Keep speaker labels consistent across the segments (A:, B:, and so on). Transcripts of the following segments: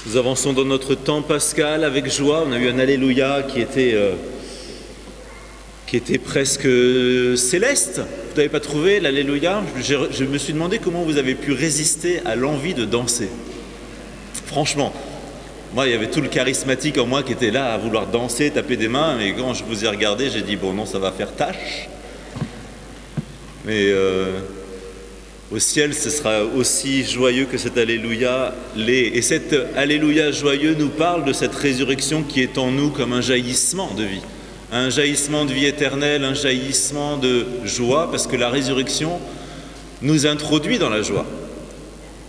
A: Nous avançons dans notre temps pascal avec joie. On a eu un Alléluia qui était presque céleste. Vous n'avez pas trouvé l'Alléluia? Je me suis demandé comment vous avez pu résister à l'envie de danser. Franchement, moi, il y avait tout le charismatique en moi qui était là à vouloir danser, taper des mains. Mais quand je vous ai regardé, j'ai dit, bon non, ça va faire tâche. Mais au ciel, ce sera aussi joyeux que cet Alléluia l'est. Et cet Alléluia joyeux nous parle de cette résurrection qui est en nous comme un jaillissement de vie. Un jaillissement de vie éternelle, un jaillissement de joie, parce que la résurrection nous introduit dans la joie.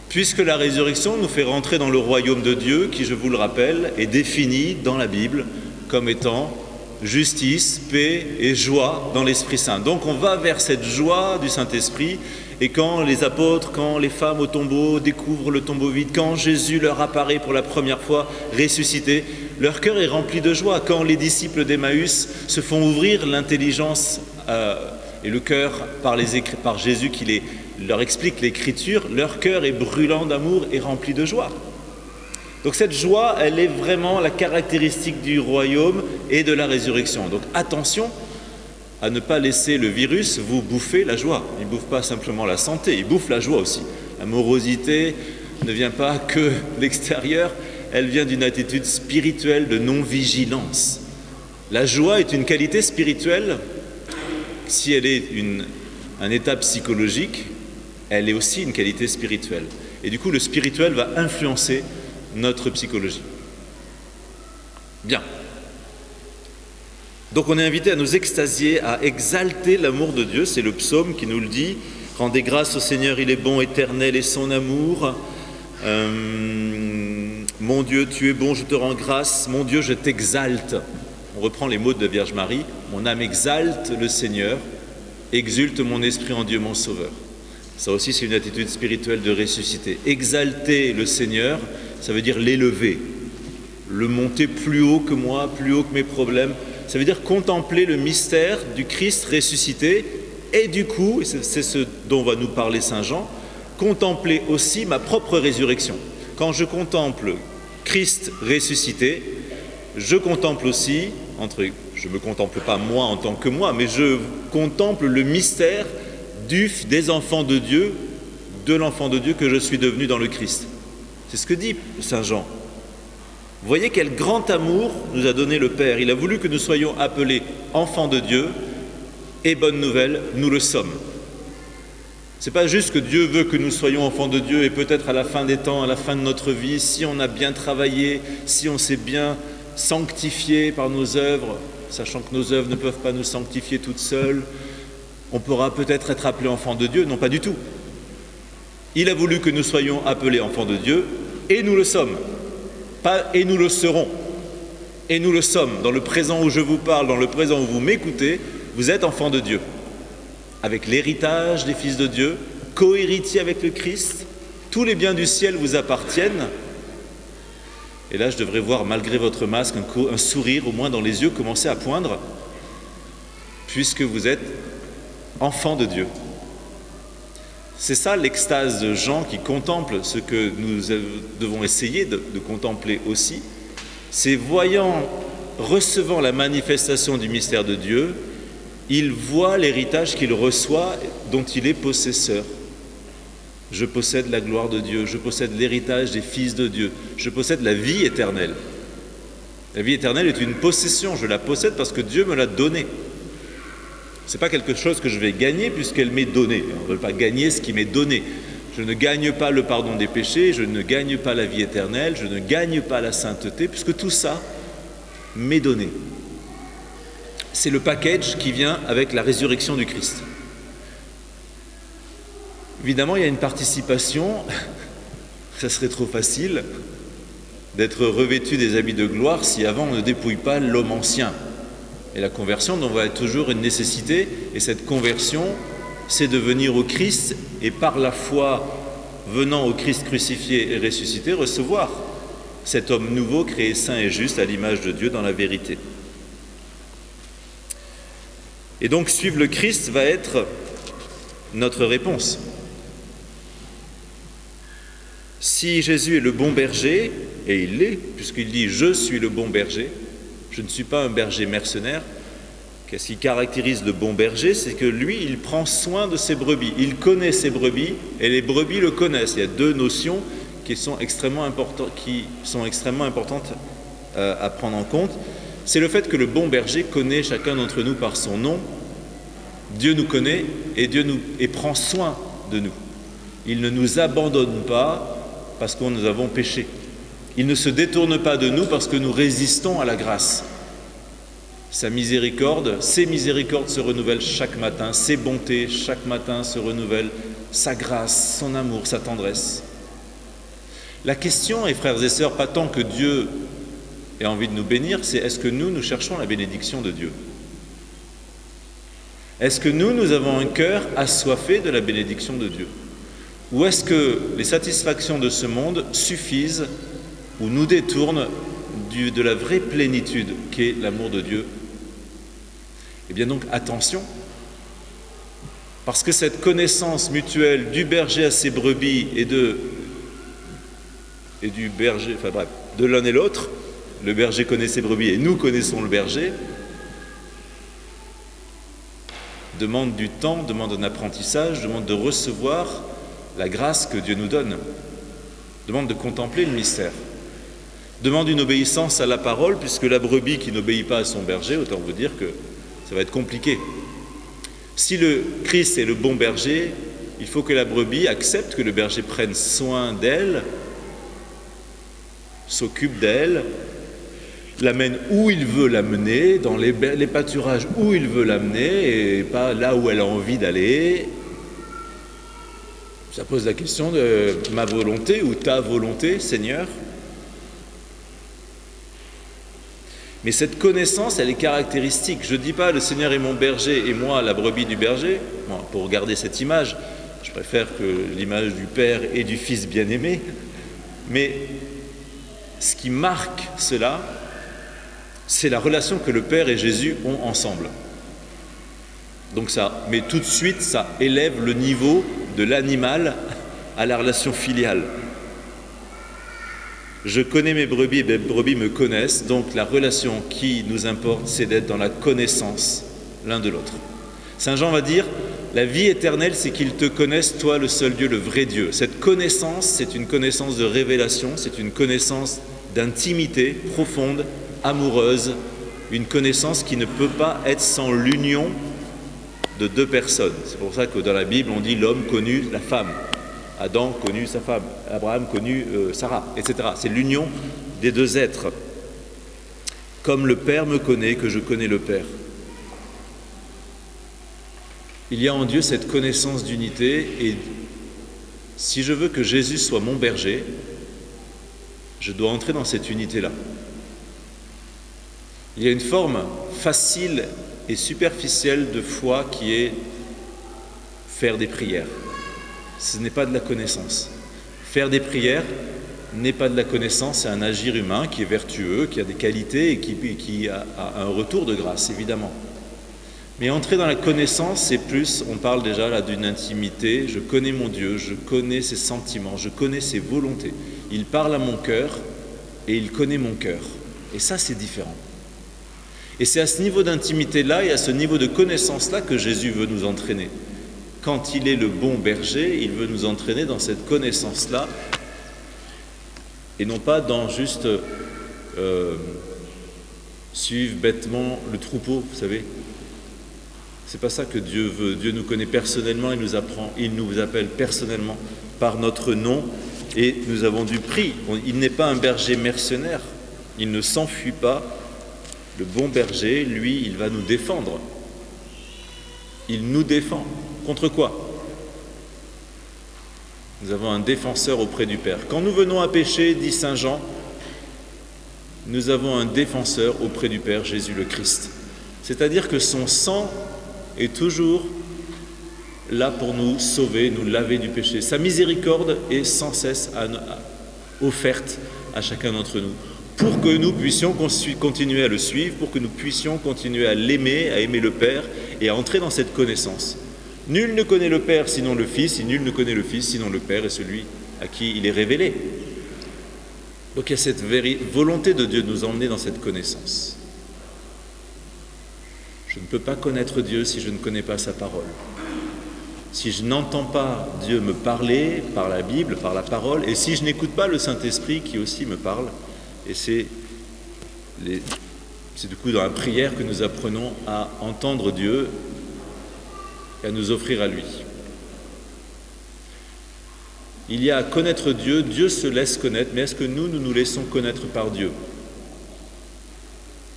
A: Puisque la résurrection nous fait rentrer dans le royaume de Dieu, qui, je vous le rappelle, est défini dans la Bible comme étant justice, paix et joie dans l'Esprit Saint. Donc on va vers cette joie du Saint-Esprit. Et quand les apôtres, quand les femmes au tombeau découvrent le tombeau vide, quand Jésus leur apparaît pour la première fois ressuscité, leur cœur est rempli de joie. Quand les disciples d'Emmaüs se font ouvrir l'intelligence et le cœur par Jésus qui leur explique l'Écriture, leur cœur est brûlant d'amour et rempli de joie. Donc cette joie, elle est vraiment la caractéristique du royaume et de la résurrection. Donc attention à ne pas laisser le virus vous bouffer la joie. Il ne bouffe pas simplement la santé, il bouffe la joie aussi. La morosité ne vient pas que de l'extérieur, elle vient d'une attitude spirituelle de non-vigilance. La joie est une qualité spirituelle. Si elle est un état psychologique, elle est aussi une qualité spirituelle. Et du coup, le spirituel va influencer notre psychologie. Bien. Donc on est invité à nous extasier, à exalter l'amour de Dieu. C'est le psaume qui nous le dit. Rendez grâce au Seigneur, il est bon, éternel est son amour. Mon Dieu, tu es bon, je te rends grâce. Mon Dieu, je t'exalte. On reprend les mots de la Vierge Marie. Mon âme exalte le Seigneur, exulte mon esprit en Dieu mon Sauveur. Ça aussi, c'est une attitude spirituelle de ressusciter. Exalter le Seigneur, ça veut dire l'élever, le monter plus haut que moi, plus haut que mes problèmes. Ça veut dire contempler le mystère du Christ ressuscité et du coup, et c'est ce dont va nous parler Saint Jean, contempler aussi ma propre résurrection. Quand je contemple Christ ressuscité, je contemple aussi, je ne me contemple pas moi en tant que moi, mais je contemple le mystère des enfants de Dieu, de l'enfant de Dieu que je suis devenu dans le Christ. C'est ce que dit Saint Jean. Vous voyez quel grand amour nous a donné le Père. Il a voulu que nous soyons appelés enfants de Dieu, et bonne nouvelle, nous le sommes. Ce n'est pas juste que Dieu veut que nous soyons enfants de Dieu, et peut-être à la fin des temps, à la fin de notre vie, si on a bien travaillé, si on s'est bien sanctifié par nos œuvres, sachant que nos œuvres ne peuvent pas nous sanctifier toutes seules, on pourra peut-être être appelé enfants de Dieu. Non, pas du tout. Il a voulu que nous soyons appelés enfants de Dieu, et nous le sommes. Pas et nous le serons, et nous le sommes. Dans le présent où je vous parle, dans le présent où vous m'écoutez, vous êtes enfants de Dieu, avec l'héritage des fils de Dieu, co-héritiers avec le Christ, tous les biens du ciel vous appartiennent. Et là, je devrais voir, malgré votre masque, un sourire, au moins dans les yeux, commencer à poindre, puisque vous êtes enfants de Dieu. C'est ça l'extase de Jean qui contemple ce que nous devons essayer de contempler aussi. C'est recevant la manifestation du mystère de Dieu, il voit l'héritage qu'il reçoit dont il est possesseur. Je possède la gloire de Dieu, je possède l'héritage des fils de Dieu, je possède la vie éternelle. La vie éternelle est une possession, je la possède parce que Dieu me l'a donnée. Ce n'est pas quelque chose que je vais gagner puisqu'elle m'est donnée. On ne veut pas gagner ce qui m'est donné. Je ne gagne pas le pardon des péchés, je ne gagne pas la vie éternelle, je ne gagne pas la sainteté, puisque tout ça m'est donné. C'est le package qui vient avec la résurrection du Christ. Évidemment, il y a une participation. Ça serait trop facile d'être revêtu des habits de gloire si avant on ne dépouille pas l'homme ancien. Et la conversion donc, va être toujours une nécessité, et cette conversion, c'est de venir au Christ, et par la foi, venant au Christ crucifié et ressuscité, recevoir cet homme nouveau, créé saint et juste, à l'image de Dieu dans la vérité. Et donc, suivre le Christ va être notre réponse. Si Jésus est le bon berger, et il l'est, puisqu'il dit « Je suis le bon berger », je ne suis pas un berger mercenaire. Qu'est-ce qui caractérise le bon berger? C'est que lui, il prend soin de ses brebis. Il connaît ses brebis et les brebis le connaissent. Il y a deux notions qui sont extrêmement importantes à prendre en compte. C'est le fait que le bon berger connaît chacun d'entre nous par son nom. Dieu nous connaît et prend soin de nous. Il ne nous abandonne pas parce que nous avons péché. Il ne se détourne pas de nous parce que nous résistons à la grâce. Sa miséricorde, ses miséricordes se renouvellent chaque matin, ses bontés chaque matin se renouvellent, sa grâce, son amour, sa tendresse. La question est, frères et sœurs, pas tant que Dieu ait envie de nous bénir, c'est est-ce que nous cherchons la bénédiction de Dieu? Est-ce que nous avons un cœur assoiffé de la bénédiction de Dieu? Ou est-ce que les satisfactions de ce monde suffisent ou nous détournent de la vraie plénitude qu'est l'amour de Dieu? Eh bien donc attention, parce que cette connaissance mutuelle du berger à ses brebis et du berger, enfin bref, de l'un et l'autre, le berger connaît ses brebis et nous connaissons le berger, demande du temps, demande un apprentissage, demande de recevoir la grâce que Dieu nous donne, demande de contempler le mystère, demande une obéissance à la parole, puisque la brebis qui n'obéit pas à son berger, autant vous dire que ça va être compliqué. Si le Christ est le bon berger, il faut que la brebis accepte que le berger prenne soin d'elle, s'occupe d'elle, l'amène où il veut l'amener, dans les pâturages où il veut l'amener, et pas là où elle a envie d'aller. Ça pose la question de ma volonté ou ta volonté, Seigneur. Mais cette connaissance, elle est caractéristique. Je ne dis pas le Seigneur est mon berger et moi la brebis du berger. Bon, pour garder cette image, je préfère que l'image du Père et du Fils bien-aimé. Mais ce qui marque cela, c'est la relation que le Père et Jésus ont ensemble. Donc ça, mais tout de suite, ça élève le niveau de l'animal à la relation filiale. Je connais mes brebis et mes brebis me connaissent, donc la relation qui nous importe, c'est d'être dans la connaissance l'un de l'autre. Saint Jean va dire, la vie éternelle, c'est qu'ils te connaissent, toi le seul Dieu, le vrai Dieu. Cette connaissance, c'est une connaissance de révélation, c'est une connaissance d'intimité profonde, amoureuse, une connaissance qui ne peut pas être sans l'union de deux personnes. C'est pour ça que dans la Bible, on dit l'homme connut la femme. Adam connut sa femme, Abraham connut Sarah, etc. C'est l'union des deux êtres. Comme le Père me connaît, que je connais le Père. Il y a en Dieu cette connaissance d'unité et si je veux que Jésus soit mon berger, je dois entrer dans cette unité-là. Il y a une forme facile et superficielle de foi qui est faire des prières. Ce n'est pas de la connaissance. Faire des prières n'est pas de la connaissance, c'est un agir humain qui est vertueux, qui a des qualités et qui a un retour de grâce, évidemment. Mais entrer dans la connaissance, c'est plus, on parle déjà là d'une intimité, je connais mon Dieu, je connais ses sentiments, je connais ses volontés. Il parle à mon cœur et il connaît mon cœur. Et ça, c'est différent. Et c'est à ce niveau d'intimité-là et à ce niveau de connaissance-là que Jésus veut nous entraîner. Quand il est le bon berger, il veut nous entraîner dans cette connaissance-là et non pas dans juste suivre bêtement le troupeau, vous savez. C'est pas ça que Dieu veut. Dieu nous connaît personnellement, il nous apprend, il nous appelle personnellement par notre nom et nous avons du prix. Il n'est pas un berger mercenaire, il ne s'enfuit pas. Le bon berger, lui, il va nous défendre. Il nous défend. Contre quoi? Nous avons un défenseur auprès du Père. Quand nous venons à pécher, dit Saint Jean, nous avons un défenseur auprès du Père, Jésus le Christ. C'est-à-dire que son sang est toujours là pour nous sauver, nous laver du péché. Sa miséricorde est sans cesse offerte à chacun d'entre nous, pour que nous puissions continuer à le suivre, pour que nous puissions continuer à l'aimer, à aimer le Père et à entrer dans cette connaissance. Nul ne connaît le Père sinon le Fils, et nul ne connaît le Fils sinon le Père et celui à qui il est révélé. Donc il y a cette volonté de Dieu de nous emmener dans cette connaissance. Je ne peux pas connaître Dieu si je ne connais pas sa parole. Si je n'entends pas Dieu me parler par la Bible, par la parole, et si je n'écoute pas le Saint-Esprit qui aussi me parle, et c'est du coup dans la prière que nous apprenons à entendre Dieu et à nous offrir à lui. Il y a à connaître Dieu, Dieu se laisse connaître, mais est-ce que nous nous laissons connaître par Dieu?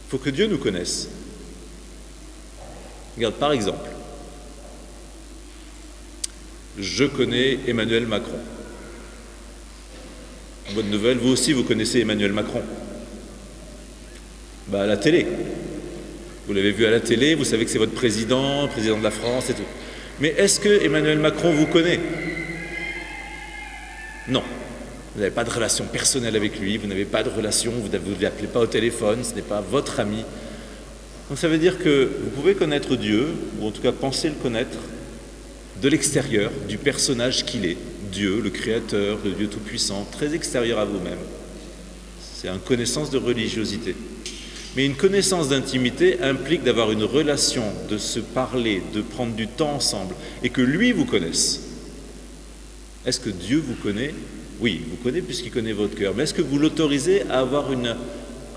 A: Il faut que Dieu nous connaisse. Regarde, par exemple, je connais Emmanuel Macron. Bonne nouvelle, vous aussi vous connaissez Emmanuel Macron. À la télé. Vous l'avez vu à la télé, vous savez que c'est votre président de la France et tout. Mais est-ce que Emmanuel Macron vous connaît? Non. Vous n'avez pas de relation personnelle avec lui, vous n'avez pas de relation, vous ne l'appelez pas au téléphone, ce n'est pas votre ami. Donc ça veut dire que vous pouvez connaître Dieu, ou en tout cas penser le connaître, de l'extérieur, du personnage qu'il est, Dieu, le Créateur, le Dieu Tout-Puissant, très extérieur à vous-même. C'est une connaissance de religiosité. Mais une connaissance d'intimité implique d'avoir une relation, de se parler, de prendre du temps ensemble, et que lui vous connaisse. Est-ce que Dieu vous connaît? Oui, vous connaît puisqu'il connaît votre cœur. Mais est-ce que vous l'autorisez à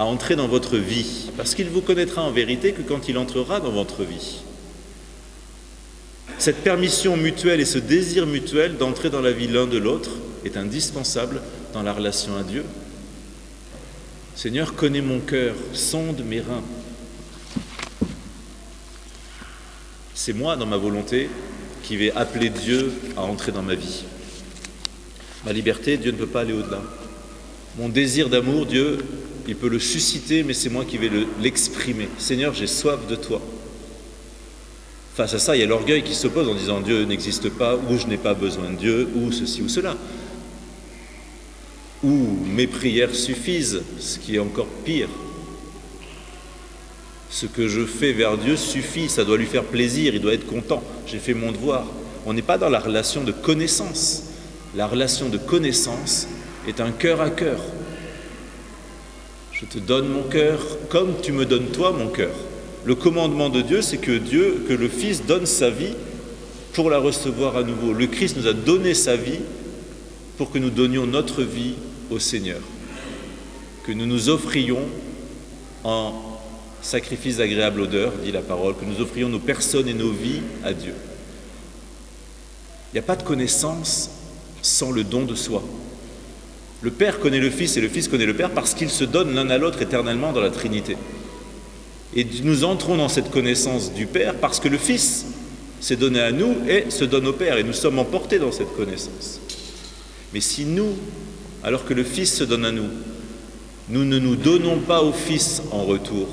A: entrer dans votre vie? Parce qu'il vous connaîtra en vérité que quand il entrera dans votre vie. Cette permission mutuelle et ce désir mutuel d'entrer dans la vie l'un de l'autre est indispensable dans la relation à Dieu. Seigneur, connais mon cœur, sonde mes reins. C'est moi, dans ma volonté, qui vais appeler Dieu à entrer dans ma vie. Ma liberté, Dieu ne peut pas aller au-delà. Mon désir d'amour, Dieu, il peut le susciter, mais c'est moi qui vais l'exprimer. Seigneur, j'ai soif de toi. Face à ça, il y a l'orgueil qui s'oppose en disant Dieu n'existe pas, ou je n'ai pas besoin de Dieu, ou ceci ou cela. Ou mes prières suffisent, ce qui est encore pire. Ce que je fais vers Dieu suffit, ça doit lui faire plaisir, il doit être content, j'ai fait mon devoir. On n'est pas dans la relation de connaissance. La relation de connaissance est un cœur à cœur. Je te donne mon cœur comme tu me donnes toi mon cœur. Le commandement de Dieu, c'est que le Fils donne sa vie pour la recevoir à nouveau. Le Christ nous a donné sa vie pour que nous donnions notre vie au Seigneur. Que nous nous offrions en sacrifice d'agréable odeur, dit la parole, que nous offrions nos personnes et nos vies à Dieu. Il n'y a pas de connaissance sans le don de soi. Le Père connaît le Fils et le Fils connaît le Père parce qu'ils se donnent l'un à l'autre éternellement dans la Trinité. Et nous entrons dans cette connaissance du Père parce que le Fils s'est donné à nous et se donne au Père. Et nous sommes emportés dans cette connaissance. Mais si nous, alors que le Fils se donne à nous, nous ne nous donnons pas au Fils en retour,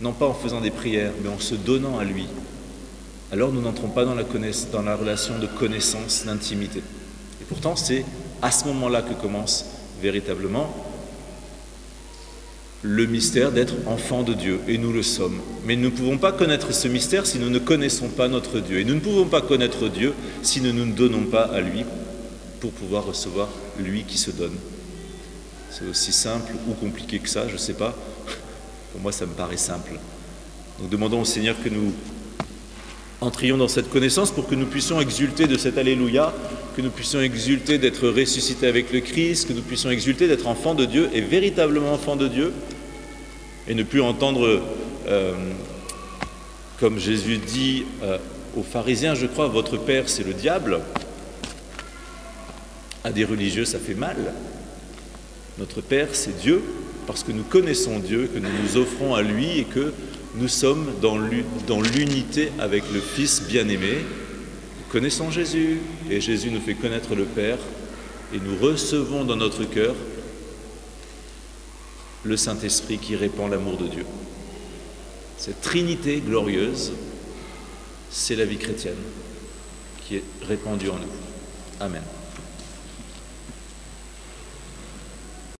A: non pas en faisant des prières, mais en se donnant à lui, alors nous n'entrons pas dans la relation de connaissance, d'intimité. Et pourtant, c'est à ce moment-là que commence véritablement le mystère d'être enfant de Dieu, et nous le sommes. Mais nous ne pouvons pas connaître ce mystère si nous ne connaissons pas notre Dieu. Et nous ne pouvons pas connaître Dieu si nous ne nous donnons pas à lui pour pouvoir recevoir lui qui se donne. C'est aussi simple ou compliqué que ça, je ne sais pas. Pour moi, ça me paraît simple. Donc demandons au Seigneur que nous entrions dans cette connaissance pour que nous puissions exulter de cet Alléluia, que nous puissions exulter d'être ressuscités avec le Christ, que nous puissions exulter d'être enfants de Dieu et véritablement enfants de Dieu, et ne plus entendre, comme Jésus dit aux pharisiens, je crois, votre Père c'est le diable. À des religieux ça fait mal. Notre Père c'est Dieu, parce que nous connaissons Dieu, que nous nous offrons à lui et que nous sommes dans l'unité avec le Fils bien-aimé. Nous connaissons Jésus et Jésus nous fait connaître le Père et nous recevons dans notre cœur le Saint-Esprit qui répand l'amour de Dieu. Cette Trinité glorieuse, c'est la vie chrétienne qui est répandue en nous. Amen.